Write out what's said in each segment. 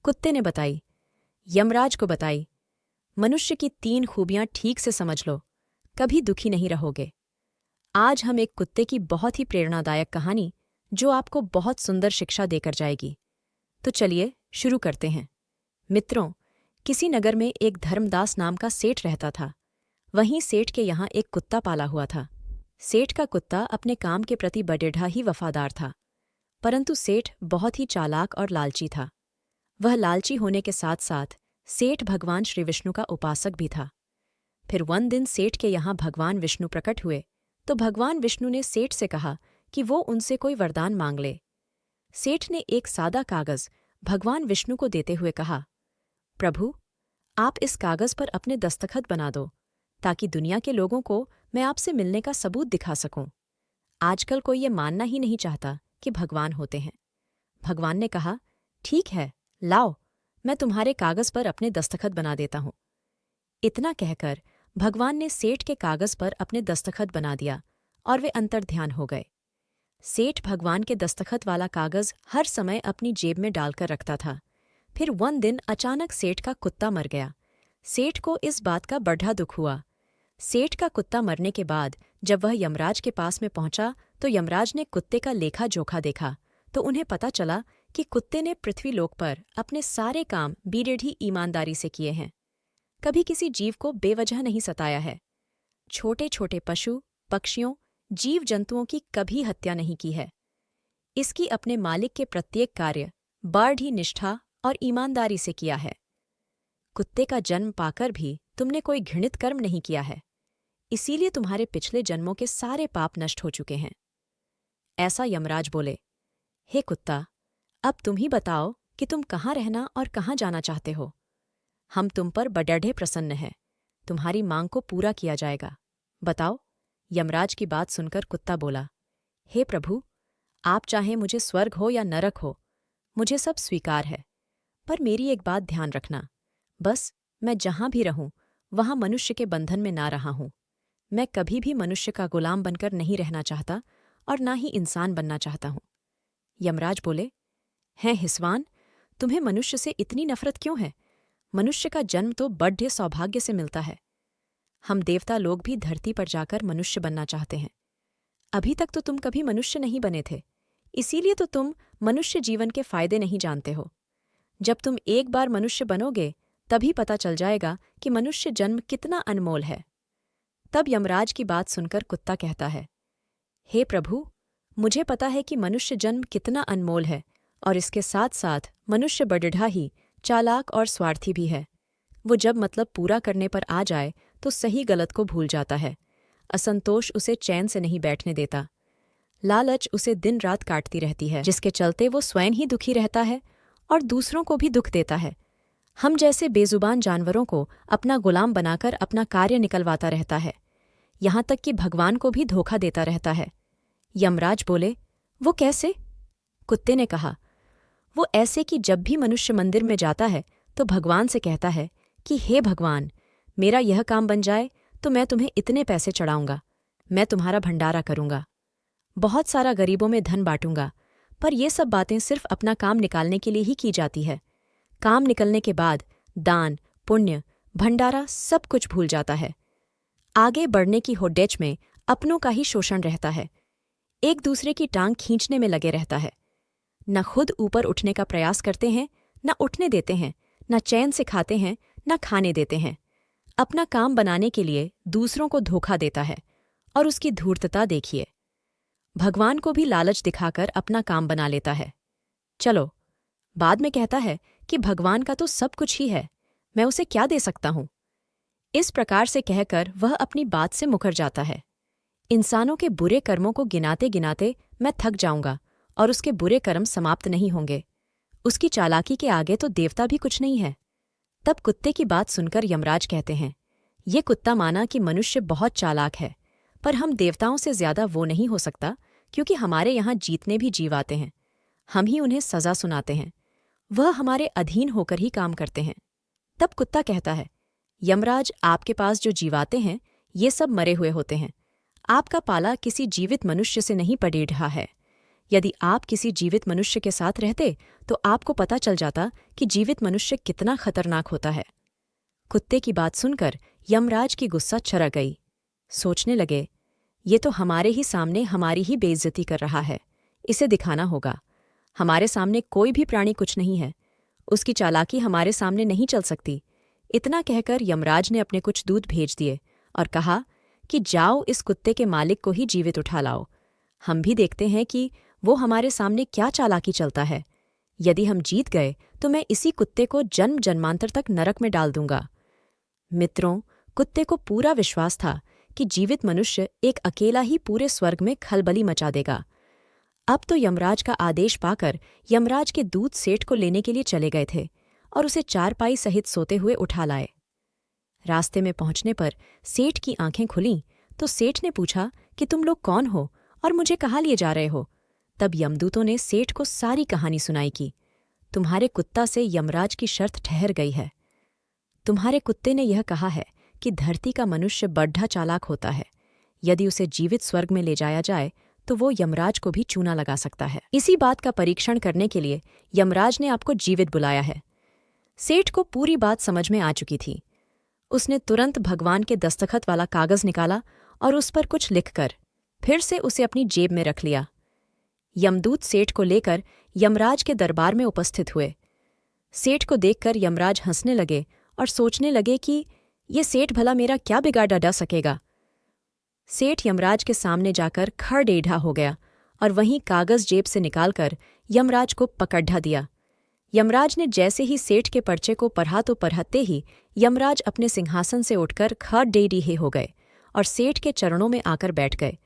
कुत्ते ने बताई। यमराज को बताई, मनुष्य की 3 खूबियां ठीक से समझ लो, कभी दुखी नहीं रहोगे। आज हम एक कुत्ते की बहुत ही प्रेरणादायक कहानी जो आपको बहुत सुंदर शिक्षा देकर जाएगी। तो चलिए शुरू करते हैं। मित्रों, किसी नगर में एक धर्मदास नाम का सेठ रहता था। वहीं सेठ के यहाँ एक कुत्ता पाला हुआ था। सेठ का कुत्ता अपने काम के प्रति बड़ेढ़ा ही वफादार था, परंतु सेठ बहुत ही चालाक और लालची था। वह लालची होने के साथ साथ सेठ भगवान श्री विष्णु का उपासक भी था। फिर one दिन सेठ के यहाँ भगवान विष्णु प्रकट हुए तो भगवान विष्णु ने सेठ से कहा कि वो उनसे कोई वरदान मांग ले। सेठ ने एक सादा कागज भगवान विष्णु को देते हुए कहा, प्रभु, आप इस कागज पर अपने दस्तखत बना दो ताकि दुनिया के लोगों को मैं आपसे मिलने का सबूत दिखा सकूं। आजकल कोई ये मानना ही नहीं चाहता कि भगवान होते हैं। भगवान ने कहा, ठीक है, लाओ, मैं तुम्हारे कागज पर अपने दस्तखत बना देता हूं। इतना कहकर भगवान ने सेठ के कागज पर अपने दस्तखत बना दिया और वे अंतर्ध्यान हो गए। सेठ भगवान के दस्तखत वाला कागज हर समय अपनी जेब में डालकर रखता था। फिर one दिन अचानक सेठ का कुत्ता मर गया। सेठ को इस बात का बड़ा दुख हुआ। सेठ का कुत्ता मरने के बाद जब वह यमराज के पास में पहुंचा तो यमराज ने कुत्ते का लेखा जोखा देखा तो उन्हें पता चला कि कुत्ते ने पृथ्वीलोक पर अपने सारे काम बेढ़ी ईमानदारी से किए हैं। कभी किसी जीव को बेवजह नहीं सताया है। छोटे छोटे पशु, पक्षियों, जीव जंतुओं की कभी हत्या नहीं की है। इसकी अपने मालिक के प्रत्येक कार्य बड़ ही निष्ठा और ईमानदारी से किया है। कुत्ते का जन्म पाकर भी तुमने कोई घृणित कर्म नहीं किया है, इसीलिए तुम्हारे पिछले जन्मों के सारे पाप नष्ट हो चुके हैं। ऐसा यमराज बोले, हे कुत्ता, अब तुम ही बताओ कि तुम कहाँ रहना और कहाँ जाना चाहते हो। हम तुम पर बड़े प्रसन्न हैं, तुम्हारी मांग को पूरा किया जाएगा। बताओ। यमराज की बात सुनकर कुत्ता बोला, हे प्रभु, आप चाहें मुझे स्वर्ग हो या नरक हो, मुझे सब स्वीकार है, पर मेरी एक बात ध्यान रखना, बस मैं जहां भी रहूं वहां मनुष्य के बंधन में ना रहा हूं। मैं कभी भी मनुष्य का गुलाम बनकर नहीं रहना चाहता और ना ही इंसान बनना चाहता हूं। यमराज बोले, हैं हिस्वान, तुम्हें मनुष्य से इतनी नफरत क्यों है? मनुष्य का जन्म तो बड़े सौभाग्य से मिलता है। हम देवता लोग भी धरती पर जाकर मनुष्य बनना चाहते हैं। अभी तक तो तुम कभी मनुष्य नहीं बने थे, इसीलिए तो तुम मनुष्य जीवन के फायदे नहीं जानते हो। जब तुम एक बार मनुष्य बनोगे तभी पता चल जाएगा कि मनुष्य जन्म कितना अनमोल है। तब यमराज की बात सुनकर कुत्ता कहता है, हे प्रभु, मुझे पता है कि मनुष्य जन्म कितना अनमोल है और इसके साथ साथ मनुष्य बड़ढ़ा ही चालाक और स्वार्थी भी है। वो जब मतलब पूरा करने पर आ जाए तो सही गलत को भूल जाता है। असंतोष उसे चैन से नहीं बैठने देता। लालच उसे दिन रात काटती रहती है, जिसके चलते वो स्वयं ही दुखी रहता है और दूसरों को भी दुख देता है। हम जैसे बेजुबान जानवरों को अपना गुलाम बनाकर अपना कार्य निकलवाता रहता है, यहाँ तक कि भगवान को भी धोखा देता रहता है। यमराज बोले, वो कैसे? कुत्ते ने कहा, वो ऐसे कि जब भी मनुष्य मंदिर में जाता है तो भगवान से कहता है कि हे भगवान, मेरा यह काम बन जाए तो मैं तुम्हें इतने पैसे चढ़ाऊंगा, मैं तुम्हारा भंडारा करूंगा, बहुत सारा गरीबों में धन बांटूंगा। पर ये सब बातें सिर्फ अपना काम निकालने के लिए ही की जाती है। काम निकलने के बाद दान, पुण्य, भंडारा सब कुछ भूल जाता है। आगे बढ़ने की होड्डेच में अपनों का ही शोषण रहता है। एक दूसरे की टांग खींचने में लगे रहता है। न खुद ऊपर उठने का प्रयास करते हैं, न उठने देते हैं, न चैन से खाते हैं, न खाने देते हैं। अपना काम बनाने के लिए दूसरों को धोखा देता है और उसकी धूर्तता देखिए। भगवान को भी लालच दिखाकर अपना काम बना लेता है। चलो, बाद में कहता है कि भगवान का तो सब कुछ ही है, मैं उसे क्या दे सकता हूं। इस प्रकार से कहकर वह अपनी बात से मुकर जाता है। इंसानों के बुरे कर्मों को गिनाते गिनाते मैं थक जाऊंगा और उसके बुरे कर्म समाप्त नहीं होंगे। उसकी चालाकी के आगे तो देवता भी कुछ नहीं है। तब कुत्ते की बात सुनकर यमराज कहते हैं, ये कुत्ता माना कि मनुष्य बहुत चालाक है, पर हम देवताओं से ज्यादा वो नहीं हो सकता, क्योंकि हमारे यहाँ जीतने भी जीव आते हैं, हम ही उन्हें सजा सुनाते हैं, वह हमारे अधीन होकर ही काम करते हैं। तब कुत्ता कहता है, यमराज, आपके पास जो जीवाते हैं ये सब मरे हुए होते हैं, आपका पाला किसी जीवित मनुष्य से नहीं पड़ी रहा है। यदि आप किसी जीवित मनुष्य के साथ रहते तो आपको पता चल जाता कि जीवित मनुष्य कितना खतरनाक होता है। कुत्ते की बात सुनकर यमराज की गुस्सा चरक गई। सोचने लगे, ये तो हमारे ही सामने हमारी ही बेइज्जती कर रहा है, इसे दिखाना होगा। हमारे सामने कोई भी प्राणी कुछ नहीं है, उसकी चालाकी हमारे सामने नहीं चल सकती। इतना कहकर यमराज ने अपने कुछ दूत भेज दिए और कहा कि जाओ इस कुत्ते के मालिक को ही जीवित उठा लाओ। हम भी देखते हैं कि वो हमारे सामने क्या चालाकी चलता है। यदि हम जीत गए तो मैं इसी कुत्ते को जन्म जन्मांतर तक नरक में डाल दूंगा। मित्रों, कुत्ते को पूरा विश्वास था कि जीवित मनुष्य एक अकेला ही पूरे स्वर्ग में खलबली मचा देगा। अब तो यमराज का आदेश पाकर यमराज के दूत सेठ को लेने के लिए चले गए थे और उसे चारपाई सहित सोते हुए उठा लाए। रास्ते में पहुंचने पर सेठ की आंखें खुलीं तो सेठ ने पूछा कि तुम लोग कौन हो और मुझे कहाँ लिए जा रहे हो। तब यमदूतों ने सेठ को सारी कहानी सुनाई कि तुम्हारे कुत्ता से यमराज की शर्त ठहर गई है। तुम्हारे कुत्ते ने यह कहा है कि धरती का मनुष्य बड्ढा चालाक होता है, यदि उसे जीवित स्वर्ग में ले जाया जाए तो वो यमराज को भी चूना लगा सकता है। इसी बात का परीक्षण करने के लिए यमराज ने आपको जीवित बुलाया है। सेठ को पूरी बात समझ में आ चुकी थी। उसने तुरंत भगवान के दस्तखत वाला कागज निकाला और उस पर कुछ लिखकर फिर से उसे अपनी जेब में रख लिया। यमदूत सेठ को लेकर यमराज के दरबार में उपस्थित हुए। सेठ को देखकर यमराज हंसने लगे और सोचने लगे कि ये सेठ भला मेरा क्या बिगाड़ डा सकेगा। सेठ यमराज के सामने जाकर खड़ेढ़ा हो गया और वहीं कागज जेब से निकालकर यमराज को पकड़ा दिया। यमराज ने जैसे ही सेठ के पर्चे को पढ़ा तो पढ़ते ही यमराज अपने सिंहासन से उठकर खड़ेढ़े हो गए और सेठ के चरणों में आकर बैठ गए।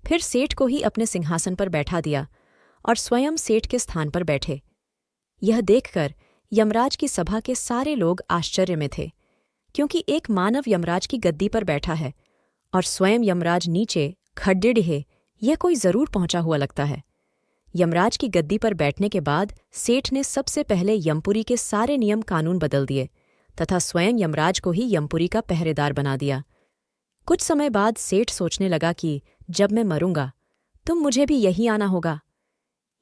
फिर सेठ को ही अपने सिंहासन पर बैठा दिया और स्वयं सेठ के स्थान पर बैठे। यह देखकर यमराज की सभा के सारे लोग आश्चर्य में थे, क्योंकि एक मानव यमराज की गद्दी पर बैठा है और स्वयं यमराज नीचे खड़ेढ़े, यह कोई जरूर पहुंचा हुआ लगता है। यमराज की गद्दी पर बैठने के बाद सेठ ने सबसे पहले यमपुरी के सारे नियम कानून बदल दिए तथा स्वयं यमराज को ही यमपुरी का पहरेदार बना दिया। कुछ समय बाद सेठ सोचने लगा कि जब मैं मरूंगा तुम मुझे भी यहीं आना होगा।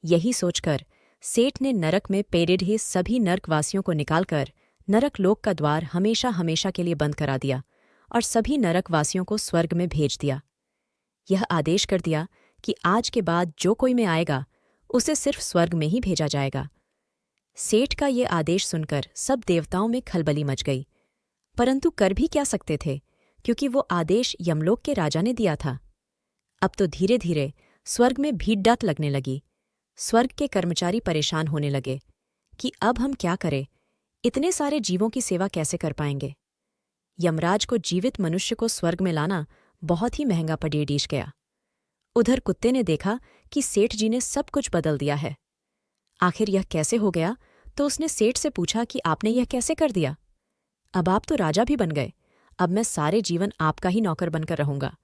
यही सोचकर सेठ ने नरक में पेरिढ़े सभी नरकवासियों को निकालकर नरक लोक का द्वार हमेशा हमेशा के लिए बंद करा दिया और सभी नरकवासियों को स्वर्ग में भेज दिया। यह आदेश कर दिया कि आज के बाद जो कोई में आएगा उसे सिर्फ स्वर्ग में ही भेजा जाएगा। सेठ का ये आदेश सुनकर सब देवताओं में खलबली मच गई, परंतु कर भी क्या सकते थे, क्योंकि वो आदेश यमलोक के राजा ने दिया था। अब तो धीरे धीरे स्वर्ग में भीड़ डाक लगने लगी। स्वर्ग के कर्मचारी परेशान होने लगे कि अब हम क्या करें, इतने सारे जीवों की सेवा कैसे कर पाएंगे। यमराज को जीवित मनुष्य को स्वर्ग में लाना बहुत ही महंगा पड़ेडीश गया। उधर कुत्ते ने देखा कि सेठ जी ने सब कुछ बदल दिया है। आखिर यह कैसे हो गया, तो उसने सेठ से पूछा कि आपने यह कैसे कर दिया। अब आप तो राजा भी बन गए, अब मैं सारे जीवन आपका ही नौकर बनकर रहूंगा।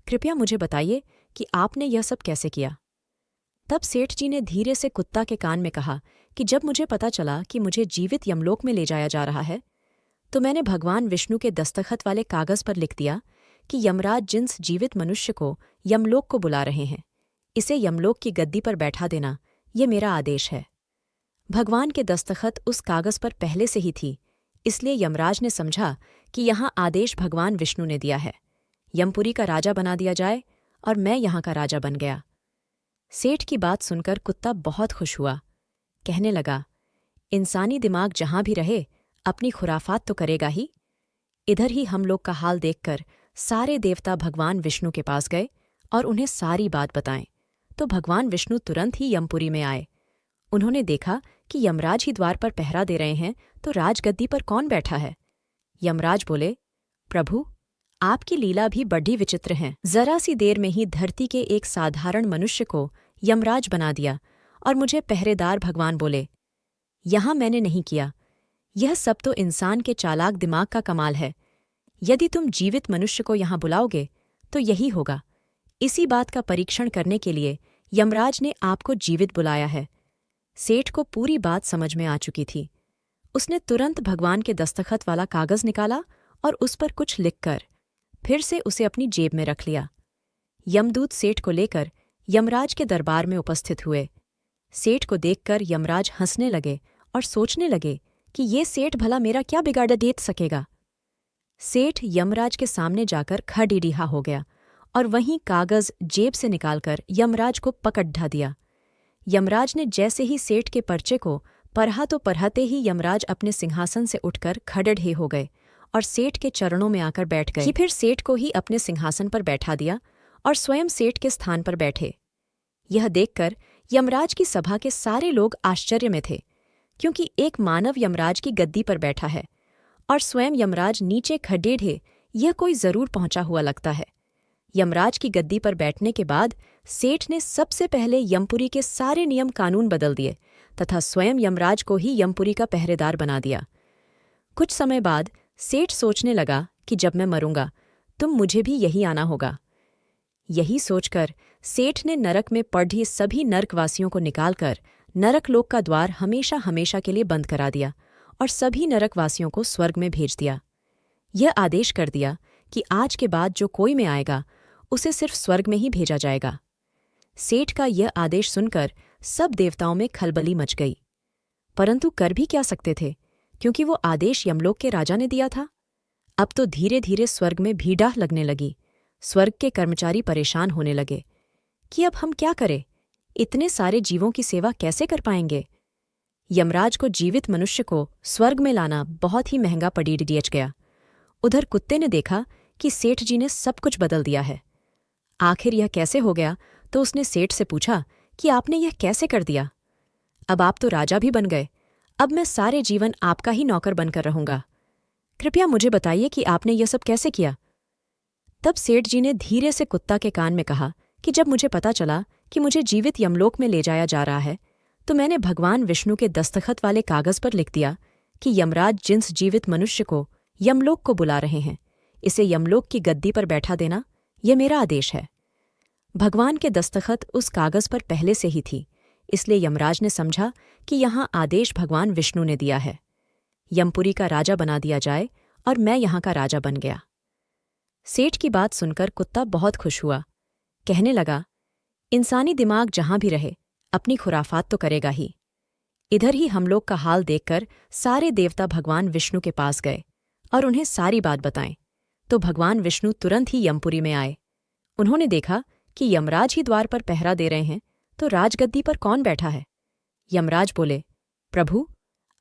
कृपया मुझे बताइए कि आपने यह सब कैसे किया। तब सेठ जी ने धीरे से कुत्ता के कान में कहा कि जब मुझे पता चला कि मुझे जीवित यमलोक में ले जाया जा रहा है, तो मैंने भगवान विष्णु के दस्तखत वाले कागज पर लिख दिया कि यमराज जिस जीवित मनुष्य को यमलोक को बुला रहे हैं, इसे यमलोक की गद्दी पर बैठा देना, ये मेरा आदेश है। भगवान के दस्तखत उस कागज पर पहले से ही थी, इसलिए यमराज ने समझा कि यहाँ आदेश भगवान विष्णु ने दिया है, यमपुरी का राजा बना दिया जाए, और मैं यहाँ का राजा बन गया। सेठ की बात सुनकर कुत्ता बहुत खुश हुआ। कहने लगा, इंसानी दिमाग जहां भी रहे अपनी खुराफात तो करेगा ही। इधर ही हम लोग का हाल देखकर सारे देवता भगवान विष्णु के पास गए और उन्हें सारी बात बताएं, तो भगवान विष्णु तुरंत ही यमपुरी में आए। उन्होंने देखा कि यमराज ही द्वार पर पहरा दे रहे हैं, तो राजगद्दी पर कौन बैठा है। यमराज बोले, प्रभु, आपकी लीला भी बड़ी विचित्र है। जरा सी देर में ही धरती के एक साधारण मनुष्य को यमराज बना दिया और मुझे पहरेदार भगवान बोले। यहां मैंने नहीं किया, यह सब तो इंसान के चालाक दिमाग का कमाल है। यदि तुम जीवित मनुष्य को यहां बुलाओगे तो यही होगा। इसी बात का परीक्षण करने के लिए यमराज ने आपको जीवित बुलाया है। सेठ को पूरी बात समझ में आ चुकी थी। उसने तुरंत भगवान के दस्तखत वाला कागज निकाला और उस पर कुछ लिखकर फिर से उसे अपनी जेब में रख लिया। यमदूत सेठ को लेकर यमराज के दरबार में उपस्थित हुए। सेठ को देखकर यमराज हंसने लगे और सोचने लगे कि ये सेठ भला मेरा क्या बिगाड़ देत सकेगा। सेठ यमराज के सामने जाकर खड़ीडिहा हो गया और वहीं कागज जेब से निकालकर यमराज को पकड़ ढा दिया। यमराज ने जैसे ही सेठ के पर्चे को पढ़ा तो पढ़ते ही यमराज अपने सिंहासन से उठकर खड़े हो गए और सेठ के चरणों में आकर बैठ गए। फिर सेठ को ही अपने सिंहासन पर बैठा दिया और स्वयं सेठ के स्थान पर बैठे। यह देखकर यमराज की सभा के सारे लोग आश्चर्य में थे, क्योंकि एक मानव यमराज की गद्दी पर बैठा है और स्वयं यमराज नीचे खड़े, यह कोई जरूर पहुंचा हुआ लगता है। यमराज की गद्दी पर बैठने के बाद सेठ ने सबसे पहले यमपुरी के सारे नियम कानून बदल दिए तथा स्वयं यमराज को ही यमपुरी का पहरेदार बना दिया। कुछ समय बाद सेठ सोचने लगा कि जब मैं मरूंगा तुम मुझे भी यही आना होगा। यही सोचकर सेठ ने नरक में पड़े सभी नरकवासियों को निकालकर नरकलोक का द्वार हमेशा हमेशा के लिए बंद करा दिया और सभी नरकवासियों को स्वर्ग में भेज दिया। यह आदेश कर दिया कि आज के बाद जो कोई में आएगा उसे सिर्फ स्वर्ग में ही भेजा जाएगा। सेठ का यह आदेश सुनकर सब देवताओं में खलबली मच गई, परंतु कर भी क्या सकते थे, क्योंकि वो आदेश यमलोक के राजा ने दिया था। अब तो धीरे धीरे स्वर्ग में भीड़ लगने लगी। स्वर्ग के कर्मचारी परेशान होने लगे कि अब हम क्या करें, इतने सारे जीवों की सेवा कैसे कर पाएंगे। यमराज को जीवित मनुष्य को स्वर्ग में लाना बहुत ही महंगा पड़ गया। उधर कुत्ते ने देखा कि सेठ जी ने सब कुछ बदल दिया है। आखिर यह कैसे हो गया, तो उसने सेठ से पूछा कि आपने यह कैसे कर दिया। अब आप तो राजा भी बन गए, अब मैं सारे जीवन आपका ही नौकर बनकर रहूंगा। कृपया मुझे बताइए कि आपने यह सब कैसे किया। तब सेठ जी ने धीरे से कुत्ता के कान में कहा कि जब मुझे पता चला कि मुझे जीवित यमलोक में ले जाया जा रहा है, तो मैंने भगवान विष्णु के दस्तखत वाले कागज पर लिख दिया कि यमराज जिस जीवित मनुष्य को यमलोक को बुला रहे हैं, इसे यमलोक की गद्दी पर बैठा देना, यह मेरा आदेश है। भगवान के दस्तखत उस कागज पर पहले से ही थी, इसलिए यमराज ने समझा कि यहाँ आदेश भगवान विष्णु ने दिया है। यमपुरी का राजा बना दिया जाए और मैं यहाँ का राजा बन गया। सेठ की बात सुनकर कुत्ता बहुत खुश हुआ। कहने लगा, इंसानी दिमाग जहां भी रहे अपनी खुराफात तो करेगा ही। इधर ही हम लोग का हाल देखकर सारे देवता भगवान विष्णु के पास गए और उन्हें सारी बात बताएं, तो भगवान विष्णु तुरंत ही यमपुरी में आए। उन्होंने देखा कि यमराज ही द्वार पर पहरा दे रहे हैं, तो राजगद्दी पर कौन बैठा है। यमराज बोले, प्रभु,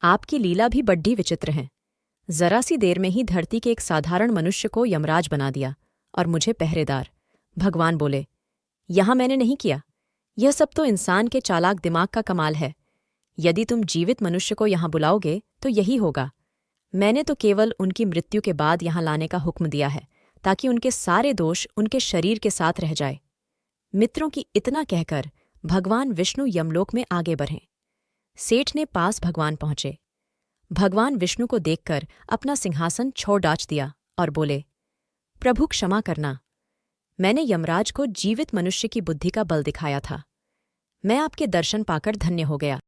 आपकी लीला भी बड्डी विचित्र है। जरा सी देर में ही धरती के एक साधारण मनुष्य को यमराज बना दिया और मुझे पहरेदार। भगवान बोले, यहां मैंने नहीं किया, यह सब तो इंसान के चालाक दिमाग का कमाल है। यदि तुम जीवित मनुष्य को यहां बुलाओगे तो यही होगा। मैंने तो केवल उनकी मृत्यु के बाद यहां लाने का हुक्म दिया है, ताकि उनके सारे दोष उनके शरीर के साथ रह जाए। मित्रों की इतना कहकर भगवान विष्णु यमलोक में आगे बढ़े। सेठ ने पास भगवान पहुंचे। भगवान विष्णु को देखकर अपना सिंहासन छोड़ डाच दिया और बोले, प्रभु क्षमा करना, मैंने यमराज को जीवित मनुष्य की बुद्धि का बल दिखाया था। मैं आपके दर्शन पाकर धन्य हो गया।